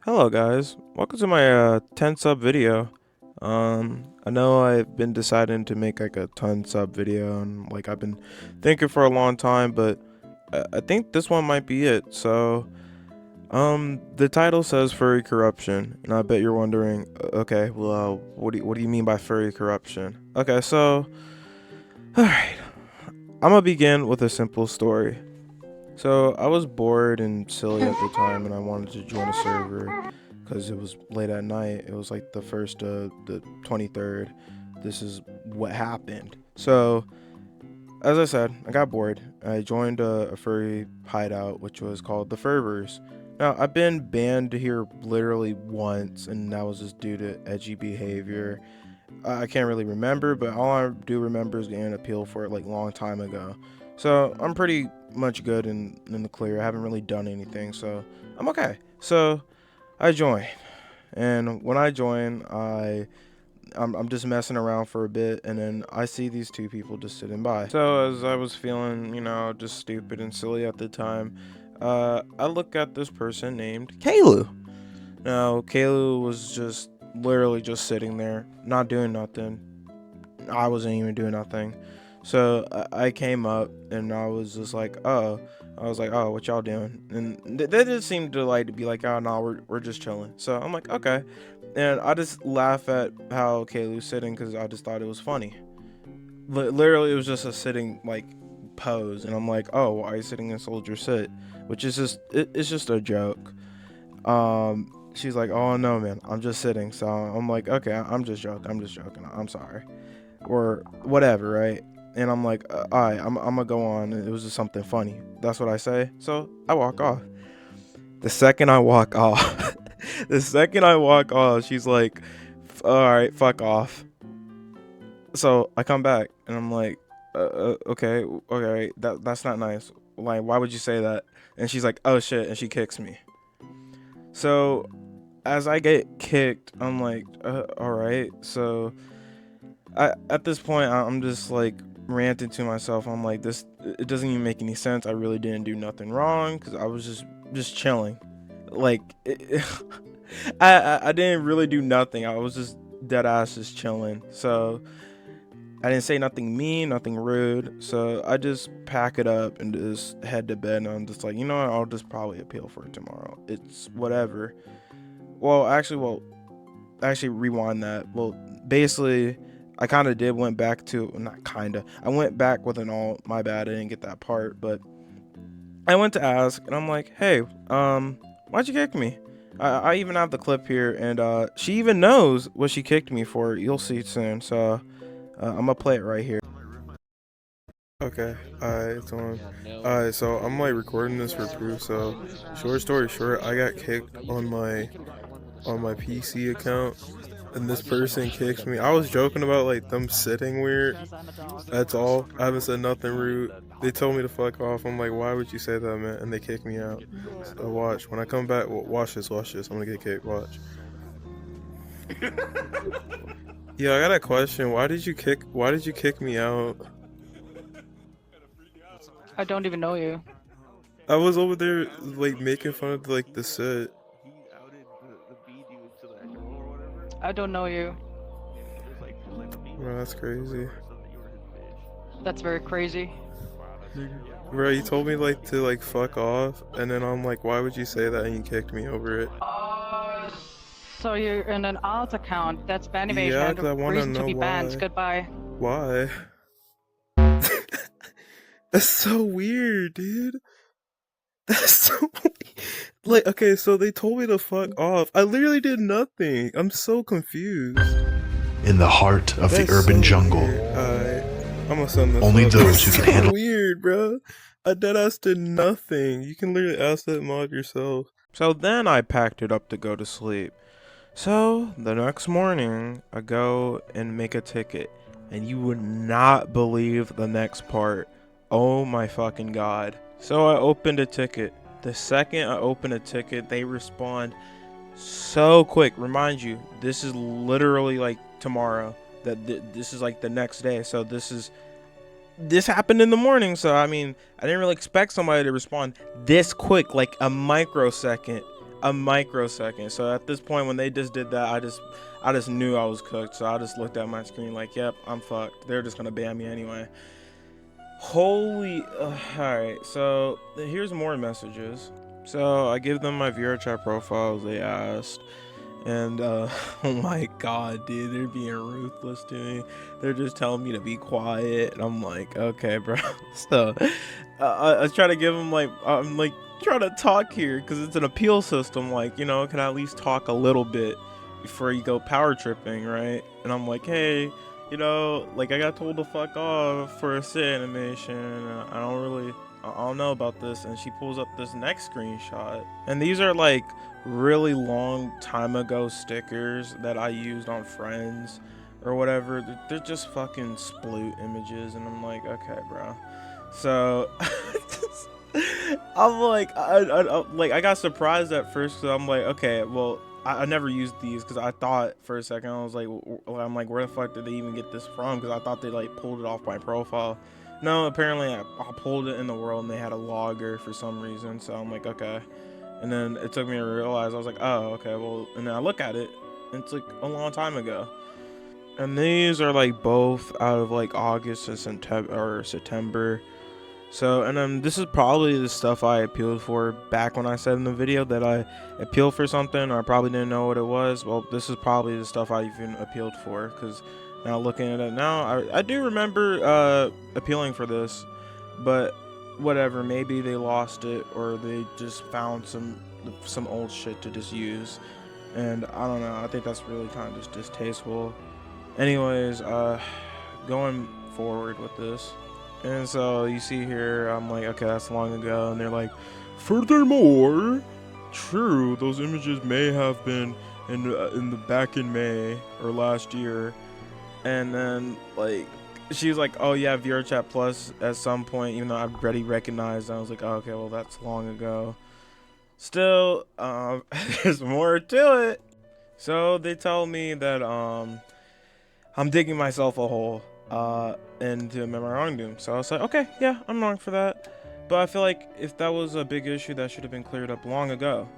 Hello guys, welcome to my 10 sub video. I know I've been deciding to make like a 10 sub video and like I've been thinking for a long time, but I think this one might be it. So, the title says furry corruption, and I bet you're wondering, okay, well, what do you mean by furry corruption? Okay, so, alright, I'm gonna begin with a simple story. So I was bored and silly at the time, and I wanted to join a server because it was late at night. It was like the 23rd. This is what happened. So, as I said, I got bored. I joined a furry hideout, which was called the Furverse. Now, I've been banned here literally once, and that was just due to edgy behavior. I can't really remember, but all I do remember is getting an appeal for it like long time ago. So I'm pretty much good in the clear. I haven't really done anything, so I'm okay. So I join, and when I join, I'm just messing around for a bit, and then I see these two people just sitting by. So as I was feeling, just stupid and silly at the time, I look at this person named Kaelu. Now Kaelu was just literally just sitting there, not doing nothing. I wasn't even doing nothing. So I came up and I was just like, oh, what y'all doing? And they just seemed to be like, oh no, we're just chilling. So I'm like, okay, and I just laugh at how Kaylu's sitting because I just thought it was funny. Literally, it was just a sitting like pose, and I'm like, oh, why are you sitting in soldier sit? Which is just it's just a joke. She's like, oh no, man, I'm just sitting. So I'm like, okay, I'm just joking. I'm sorry, or whatever, right? And I'm like, alright, I'm gonna go on. It was just something funny. That's what I say. So I walk off. The second I walk off, she's like, alright, fuck off. So I come back and I'm like, okay, that's not nice. Like, why would you say that? And she's like, oh shit, and she kicks me. So as I get kicked, I'm like, alright. So at this point, I'm just like ranting to myself. I'm like, it doesn't even make any sense. I really didn't do nothing wrong because I was just chilling. Like, I didn't really do nothing. I was just dead ass just chilling. So I didn't say nothing mean, nothing rude. So I just pack it up and just head to bed. And I'm just like, you know what? I'll just probably appeal for it tomorrow. It's whatever. Actually rewind that. Well, basically, I kind of did went back to, not kind of, I went back with an all, my bad, I didn't get that part, but I went to ask, and I'm like, hey, why'd you kick me? I even have the clip here, and she even knows what she kicked me for. You'll see it soon. So I'm gonna play it right here. Okay, it's on. So I'm like recording this for proof. So short story short, I got kicked on my PC account, and this person kicks me. I was joking about like them sitting weird. That's all. I haven't said nothing rude. They told me to fuck off. I'm like, why would you say that, man? And they kicked me out. So watch. When I come back, watch this. I'm gonna get kicked. Watch. Yeah, I got a question. Why did you kick me out? I don't even know you. I was over there like making fun of like the set. I don't know you. Bro, that's crazy. That's very crazy. Bro, you told me like to like fuck off, and then I'm like, why would you say that? And you kicked me over it. So you're in an alt account. That's ban evasion. Yeah, And 'cause I wanna reason to know be banned. why. Goodbye. Why? That's so weird, dude. That's so like, okay, so they told me to fuck off. I literally did nothing. I'm so confused. In the heart of the urban jungle, I'm gonna send this only up. those who can handle. Weird, bro. I deadass did nothing. You can literally ask that mod yourself. So then I packed it up to go to sleep. So the next morning, I go and make a ticket, and you would not believe the next part. Oh my fucking god. So I opened a ticket. The second I open a ticket, they respond so quick. Remind you, this is literally like tomorrow. This is like the next day. So this happened in the morning. So I mean, I didn't really expect somebody to respond this quick, like a microsecond. a microsecond. So at this point, when they just did that, I just knew I was cooked. So I just looked at my screen like, yep, I'm fucked. They're just gonna ban me anyway. Holy, alright, so here's more messages. So I give them my viewer chat profiles they asked, and oh my god, dude, they're being ruthless to me. They're just telling me to be quiet, and I'm like, okay, bro. So I try to give them like, I'm like trying to talk here because it's an appeal system, like, you know, can I at least talk a little bit before you go power tripping, right? And I'm like, hey, you know, like I got told to fuck off for a sit animation. I don't know about this. And she pulls up this next screenshot, and these are like really long time ago stickers that I used on Friends or whatever. They're just fucking sploot images, and I'm like, okay, bro. So I'm like, I got surprised at first, because I'm like, okay, well, I never used these, because I thought for a second, I was like, I'm like, where the fuck did they even get this from? Because I thought they like pulled it off my profile. No, apparently I pulled it in the world, and they had a logger for some reason. So I'm like, okay. And then it took me to realize, I was like, oh, okay, well, and then I look at it, and it's like a long time ago. And these are like both out of like August and September. So, and then this is probably the stuff I appealed for back when I said in the video that I appealed for something, or I probably didn't know what it was. Well, this is probably the stuff I even appealed for, because now looking at it now, I do remember appealing for this, but whatever, maybe they lost it, or they just found some old shit to just use, and I don't know. I think that's really kind of just distasteful. Anyways, going forward with this. And so you see here, I'm like, okay, that's long ago. And they're like, furthermore, true, those images may have been in the back in May or last year. And then like, she's like, oh yeah, VRChat Plus at some point, even though I've already recognized. I was like, oh, okay, well, that's long ago. Still, there's more to it. So they tell me that I'm digging myself a hole into my wrongdoing. So I was like, okay, yeah, I'm wrong for that. But I feel like if that was a big issue, that should have been cleared up long ago.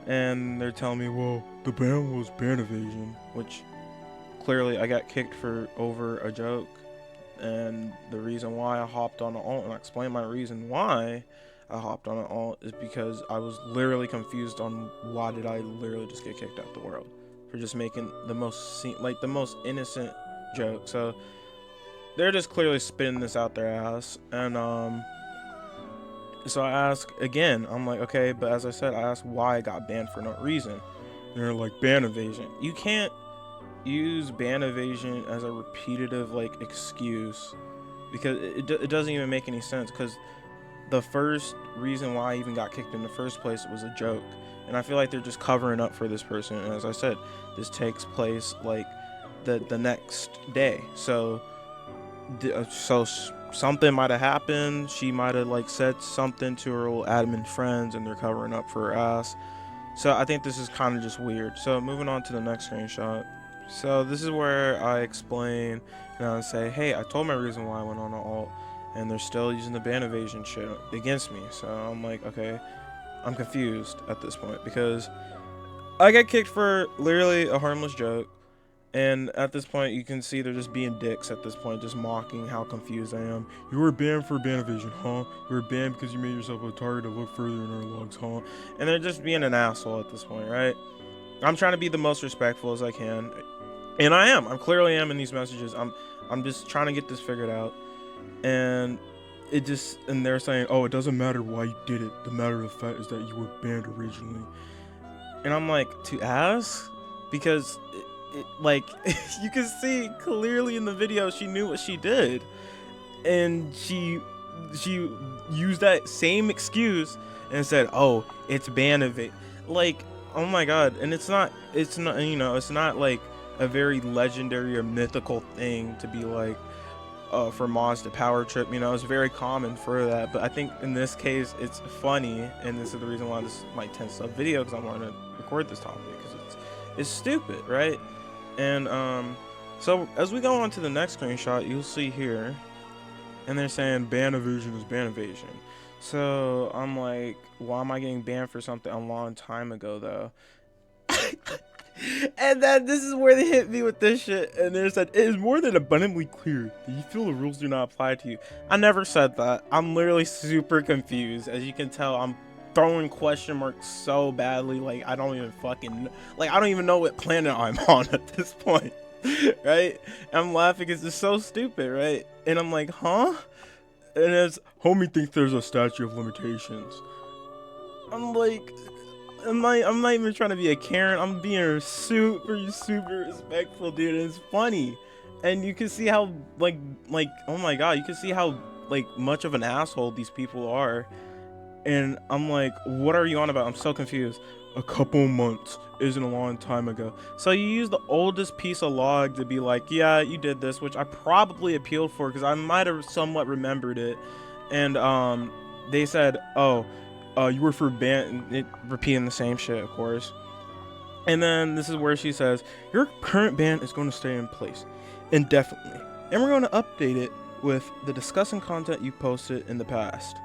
And they're telling me, well, the ban was ban evasion, which clearly I got kicked for over a joke. And the reason why I hopped on an alt, and I explained my reason why I hopped on an alt, is because I was literally confused on why did I literally just get kicked out the world for just making the most innocent joke. So they're just clearly spitting this out their ass. And so I ask again, I'm like, okay, but as I said, I asked why I got banned for no reason. And they're like, ban evasion. You can't use ban evasion as a repetitive like excuse, because it doesn't even make any sense, because the first reason why I even got kicked in the first place was a joke. And I feel like they're just covering up for this person. And as I said, this takes place like the next day. So something might have happened. She might have like said something to her old admin friends, and they're covering up for her ass. So I think this is kind of just weird. So moving on to the next screenshot. So this is where I explain and I say, hey, I told my reason why I went on an alt, and they're still using the ban evasion shit against me. So I'm like, okay, I'm confused at this point, because I got kicked for literally a harmless joke. And at this point, you can see they're just being dicks at this point, just mocking how confused I am. You were banned for ban evasion, huh? You were banned because you made yourself a target to look further in our logs, huh? And they're just being an asshole at this point, right? I'm trying to be the most respectful as I can. And I am. I clearly am in these messages. I'm just trying to get this figured out. And they're saying, oh, it doesn't matter why you did it. The matter of fact is that you were banned originally. And I'm like, to ask? Because like you can see clearly in the video she knew what she did, and she used that same excuse and said, oh, it's ban evade. Like, oh my god. And it's not, you know, it's not like a very legendary or mythical thing to be like for mods to power trip, you know. It's very common for that. But I think in this case it's funny, and this is the reason why this is my 10 sub video, because I want to record this topic, because it's stupid, right? And so as we go on to the next screenshot, you'll see here, and they're saying ban evasion is ban evasion. So I'm like, why am I getting banned for something a long time ago though? And then this is where they hit me with this shit, and they said, it is more than abundantly clear that you feel the rules do not apply to you. I never said that. I'm literally super confused. As you can tell, I'm throwing question marks so badly, like I don't even know what planet I'm on at this point. Right? I'm laughing because it's so stupid, right? And I'm like, huh? And it's, homie thinks there's a statute of limitations. I'm like, I'm not even trying to be a Karen. I'm being super respectful, dude. And it's funny, and you can see how like oh my god, you can see how like much of an asshole these people are. And I'm like, what are you on about? I'm so confused. A couple months isn't a long time ago. So you use the oldest piece of log to be like, yeah, you did this, which I probably appealed for because I might have somewhat remembered it. And they said, oh, you were for ban, repeating the same shit, of course. And then this is where she says, your current ban is going to stay in place indefinitely, and we're going to update it with the discussing content you posted in the past.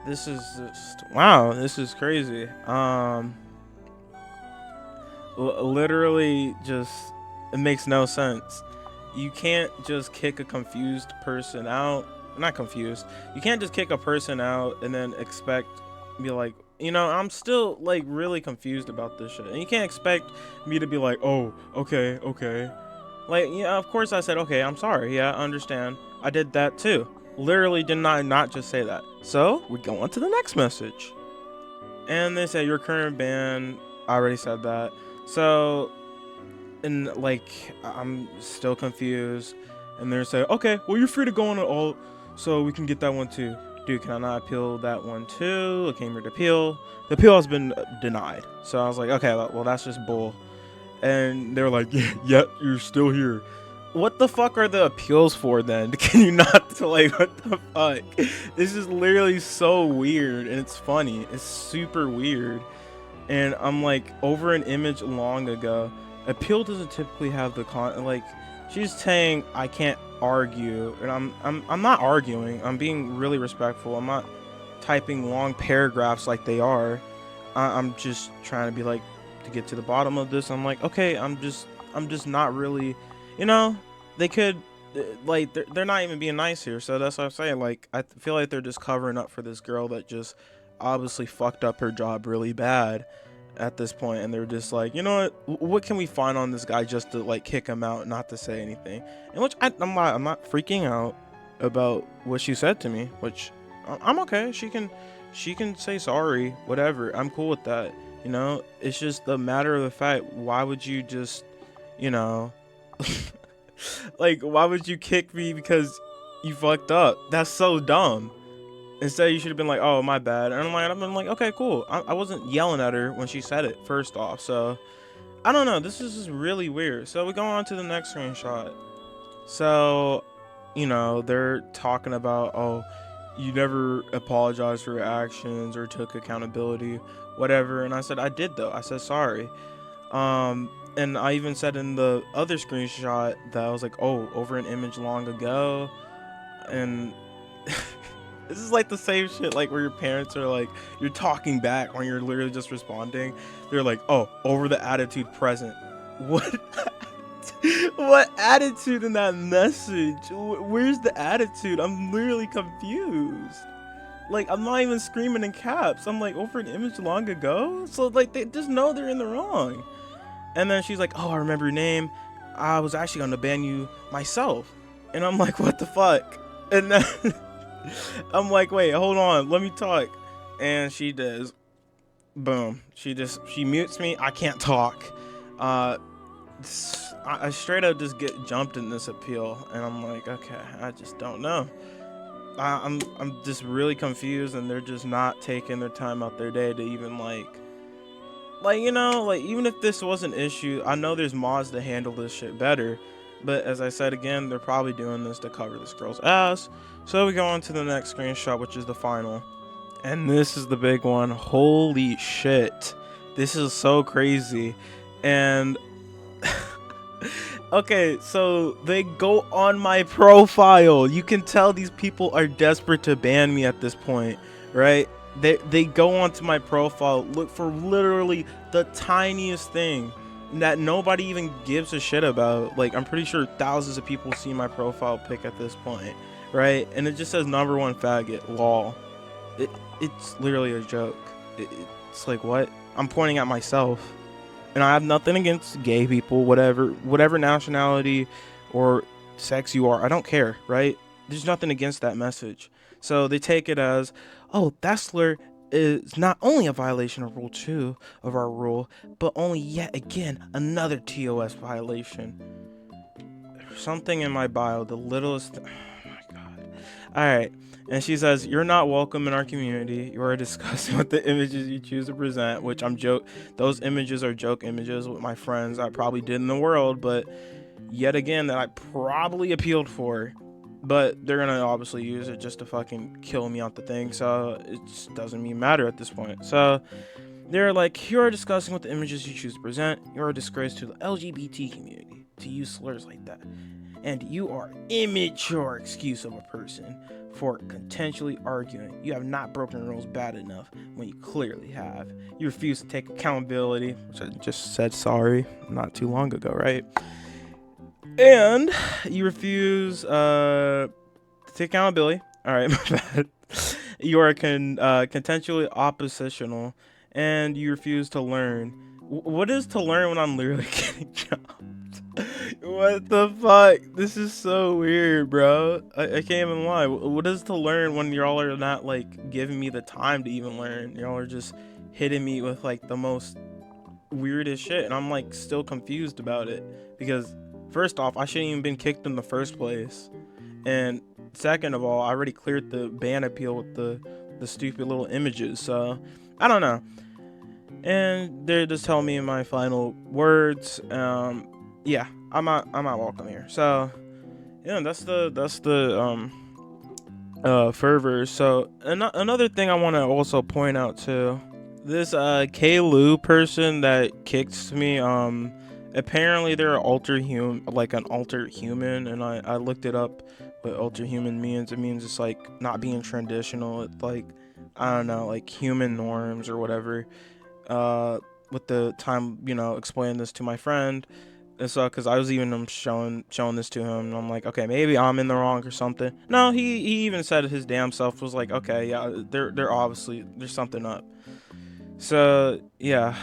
This is just, wow, this is crazy. Literally just, it makes no sense. You can't just kick a confused person out. Not confused. You can't just kick a person out and then expect, be like, you know, I'm still like really confused about this shit. And you can't expect me to be like, oh, okay. Like, yeah, of course I said, okay, I'm sorry. Yeah, I understand. I did that too. Literally did not just say that. So we go on to the next message. And they say your current ban, I already said that. So, and like, I'm still confused. And they're saying, okay, well, you're free to go on it all, so we can get that one too. Dude, can I not appeal that one too? I came here to appeal. The appeal has been denied. So I was like, okay, well, that's just bull. And they were like, yeah, you're still here. What the fuck are the appeals for then? Can you not, like, what the fuck? This is literally so weird, and it's funny. It's super weird. And I'm like, over an image long ago, appeal doesn't typically have the like, she's saying I can't argue, and I'm not arguing. I'm being really respectful. I'm not typing long paragraphs like they are. I'm just trying to be like, to get to the bottom of this. I'm like, okay, I'm just not really, you know, they could, like, they're not even being nice here. So that's what I'm saying. Like, I feel like they're just covering up for this girl that just obviously fucked up her job really bad at this point. And they're just like, you know what can we find on this guy just to like kick him out, not to say anything. And which I'm not freaking out about what she said to me, which I'm okay. She can say sorry, whatever. I'm cool with that. You know, it's just the matter of the fact, why would you just, you know, like, why would you kick me because you fucked up? That's so dumb. Instead, you should have been like, oh, my bad. And I've been like, okay, cool. I wasn't yelling at her when she said it, first off. So, I don't know. This is just really weird. So, we go on to the next screenshot. So, you know, they're talking about, oh, you never apologized for your actions or took accountability, whatever. And I said, I did, though. I said sorry. And I even said in the other screenshot that I was like, oh, over an image long ago. And this is like the same shit, like where your parents are like, you're talking back when you're literally just responding. They're like, oh, over the attitude present. What? What attitude in that message? Where's the attitude? I'm literally confused. Like, I'm not even screaming in caps. I'm like, over an image long ago? So, like, they just know they're in the wrong. And then she's like, oh, I remember your name. I was actually going to ban you myself. And I'm like, what the fuck? And then I'm like, wait, hold on. Let me talk. And she does. Boom. She mutes me. I can't talk. I straight up just get jumped in this appeal. And I'm like, okay, I just don't know. I'm just really confused, and they're just not taking their time out their day to even like, you know, like, even if this was an issue, I know there's mods to handle this shit better, but as I said again, they're probably doing this to cover this girl's ass. So we go on to the next screenshot, which is the final, and this is the big one. Holy shit, this is so crazy. And Okay, so they go on my profile. You can tell these people are desperate to ban me at this point, right? They go onto my profile, look for literally the tiniest thing that nobody even gives a shit about. Like, I'm pretty sure thousands of people see my profile pic at this point, right? And it just says #1 faggot, lol. It's literally a joke. It's like, what? I'm pointing at myself. And I have nothing against gay people, whatever nationality or sex you are. I don't care, right? There's nothing against that message. So they take it as, oh, that slur is not only a violation of Rule 2 of our rule, but only yet again another TOS violation. Something in my bio, the littlest. Oh my god. All right. And she says, you're not welcome in our community. You are discussing with the images you choose to present, which those images are joke images with my friends I probably did in the world, but yet again that I probably appealed for. But they're gonna obviously use it just to fucking kill me out the thing, so it just doesn't even matter at this point. So they're like, you are discussing with the images you choose to present. You're a disgrace to the LGBT community to use slurs like that. And you are immature excuse of a person for contentially arguing. You have not broken rules bad enough when you clearly have. You refuse to take accountability, which I just said sorry not too long ago, right? And you refuse to take accountability. All right, my bad. You are contentially oppositional, and you refuse to learn. What is to learn when I'm literally getting jumped? What the fuck? This is so weird, bro. I can't even lie. What is to learn when y'all are not like giving me the time to even learn? Y'all are just hitting me with like the most weirdest shit, and I'm like still confused about it because first off, I shouldn't even been kicked in the first place, and second of all, I already cleared the ban appeal with the stupid little images. So I don't know. And they're just telling me in my final words, yeah, I'm not welcome here. So yeah, that's the Furverse. So another thing I want to also point out too, this kaelu person that kicked me, apparently they're an alter human, and I looked it up what alter human means. It means it's like not being traditional. It's like, I don't know, like human norms or whatever. With the time, explaining this to my friend, and so because I was even showing this to him, and I'm like, okay, maybe I'm in the wrong or something. No, he even said it his damn self, was like, okay, yeah, they're obviously there's something up. So yeah,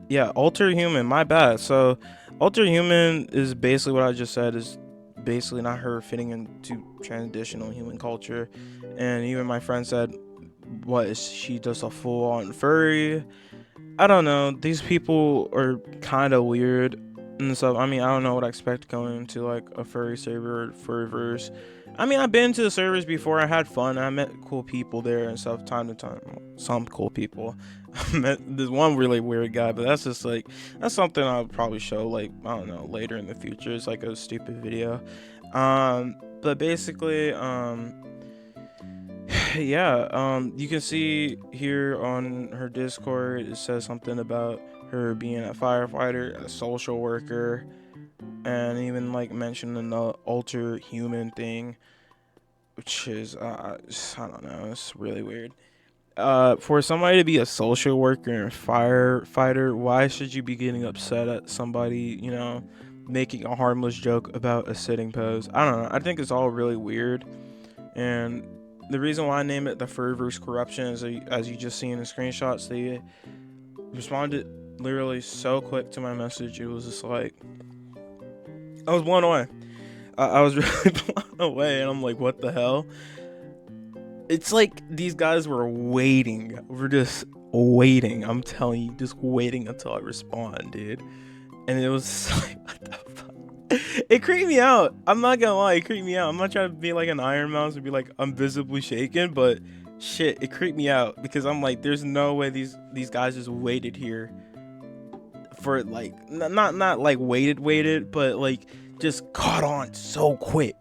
yeah, alter human, my bad. So alter human is basically what I just said, is basically not her fitting into traditional human culture. And even my friend said, what is she, just a full-on furry? I don't know, these people are kind of weird and stuff. I mean, I don't know what I expect going into like a furry server or Furverse. I mean, I've been to the servers before. I had fun. I met cool people there and stuff time to time. Some cool people. I met this one really weird guy, but that's just like, that's something I'll probably show like, I don't know, later in the future. It's like a stupid video. But basically, yeah, you can see here on her Discord, it says something about her being a firefighter, a social worker, and even like mentioning the alter human thing, which is I don't know, it's really weird. For somebody to be a social worker and firefighter, why should you be getting upset at somebody, making a harmless joke about a sitting pose? I don't know. I think it's all really weird, and the reason why I name it the Furverse Corruption is, as you just see in the screenshots, they responded literally so quick to my message. It was just like, I was blown away. I was really blown away, and I'm like, what the hell? It's like these guys were waiting. We're just waiting. I'm telling you, just waiting until I respond, dude. And it was like, what the fuck? It creeped me out. I'm not gonna lie, it creeped me out. I'm not trying to be like an Iron Mouse and be like, I'm visibly shaken, but shit, it creeped me out because I'm like, there's no way these guys just waited here for like, not like waited, but like just caught on so quick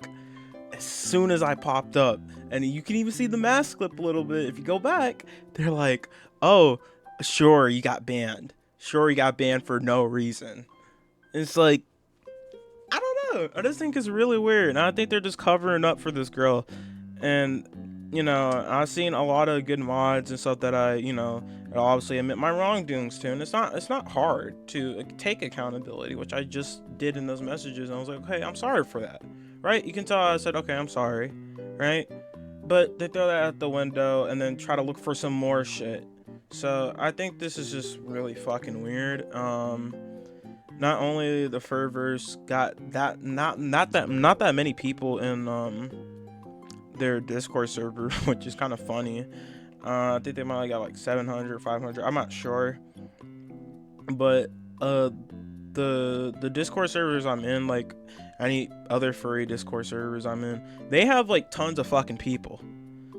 as soon as I popped up. And you can even see the mask clip a little bit. If you go back, they're like, oh, sure, you got banned. Sure, you got banned for no reason. And it's like, know. I just think it's really weird. And I think they're just covering up for this girl. And, you know, I've seen a lot of good mods and stuff that I, you know, obviously admit my wrongdoings to. And it's not hard to take accountability, which I just did in those messages. And I was like, okay, I'm sorry for that. Right? You can tell I said, okay, I'm sorry. Right? But they throw that out the window and then try to look for some more shit. So I think this is just really fucking weird. Not only the Furverse got that not that many people in their Discord server, which is kind of funny. I think they might have got like 700, 500. I'm not sure. But the Discord servers I'm in, like any other furry Discord servers I'm in, they have like tons of fucking people.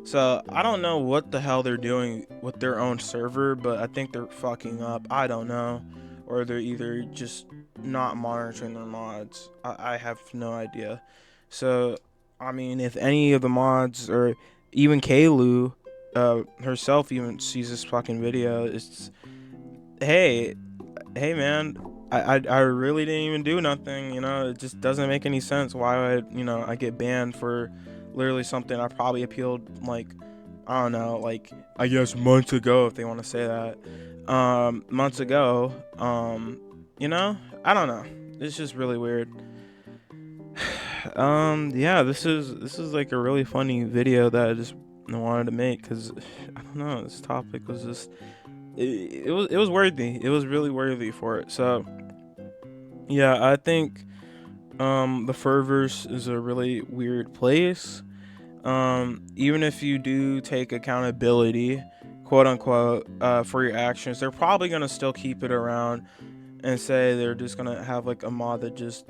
So I don't know what the hell they're doing with their own server, but I think they're fucking up. I don't know, or they're either just not monitoring their mods. I have no idea. So I mean, if any of the mods or even kaelu herself even sees this fucking video, it's hey man, I really didn't even do nothing, you know. It just doesn't make any sense why I get banned for literally something I probably appealed, like, I don't know, like, I guess months ago, if they want to say that, months ago. You know, I don't know, it's just really weird. Yeah, this is like a really funny video that I just wanted to make, because I don't know, this topic was just it was worthy. It was really worthy for it. So yeah, I think the Furverse is a really weird place. Even if you do take accountability, quote unquote, for your actions, they're probably gonna still keep it around and say they're just gonna have like a mod that just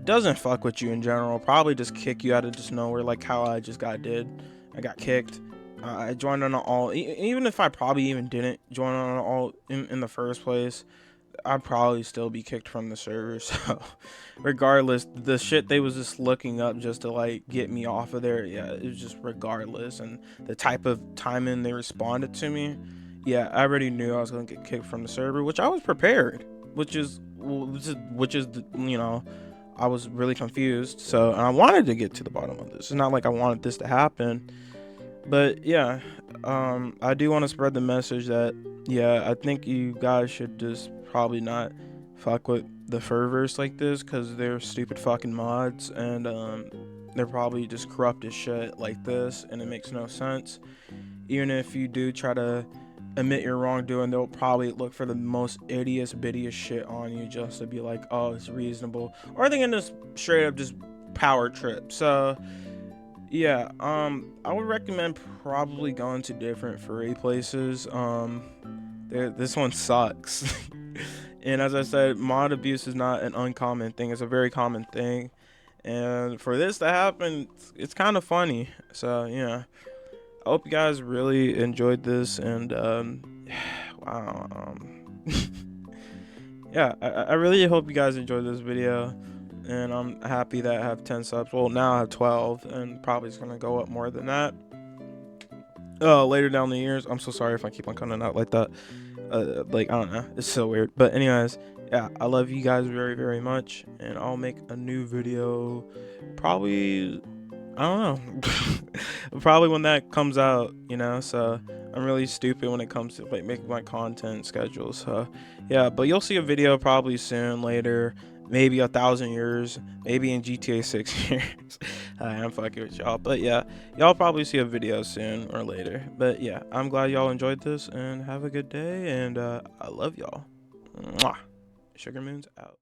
doesn't fuck with you in general. Probably just kick you out of just nowhere, like how I just got kicked. I joined on an all, even if I probably even didn't join on an all in the first place, I'd probably still be kicked from the server. So regardless, the shit they was just looking up just to like get me off of there, yeah, it was just regardless. And the type of timing they responded to me, yeah, I already knew I was gonna get kicked from the server, which I was prepared, which is you know, I was really confused. So, and I wanted to get to the bottom of this. It's not like I wanted this to happen. But yeah, I do want to spread the message that, yeah, I think you guys should just probably not fuck with the Furverse like this, because they're stupid fucking mods, and they're probably just corrupt as shit like this, and it makes no sense. Even if you do try to admit your wrongdoing, they'll probably look for the most bittiest shit on you just to be like, oh, it's reasonable, or they can just straight up just power trip. So yeah, I would recommend probably going to different furry places. This one sucks. And as I said, mod abuse is not an uncommon thing. It's a very common thing. And for this to happen, it's kind of funny. So yeah, I hope you guys really enjoyed this. And wow, yeah, I really hope you guys enjoyed this video. And I'm happy that I have 10 subs. Well, now I have 12, and probably it's gonna go up more than that later down the years. I'm so sorry if I keep on coming out like that. Like, I don't know, it's so weird. But anyways, yeah, I love you guys very, very much, and I'll make a new video probably, I don't know, probably when that comes out, you know. So I'm really stupid when it comes to like making my content schedule. So yeah, but you'll see a video probably soon, later, maybe 1,000 years, maybe in GTA 6 years. I'm fucking with y'all, but yeah, y'all probably see a video soon or later. But yeah, I'm glad y'all enjoyed this, and have a good day, and I love y'all. Mwah. Sugar Moon's out.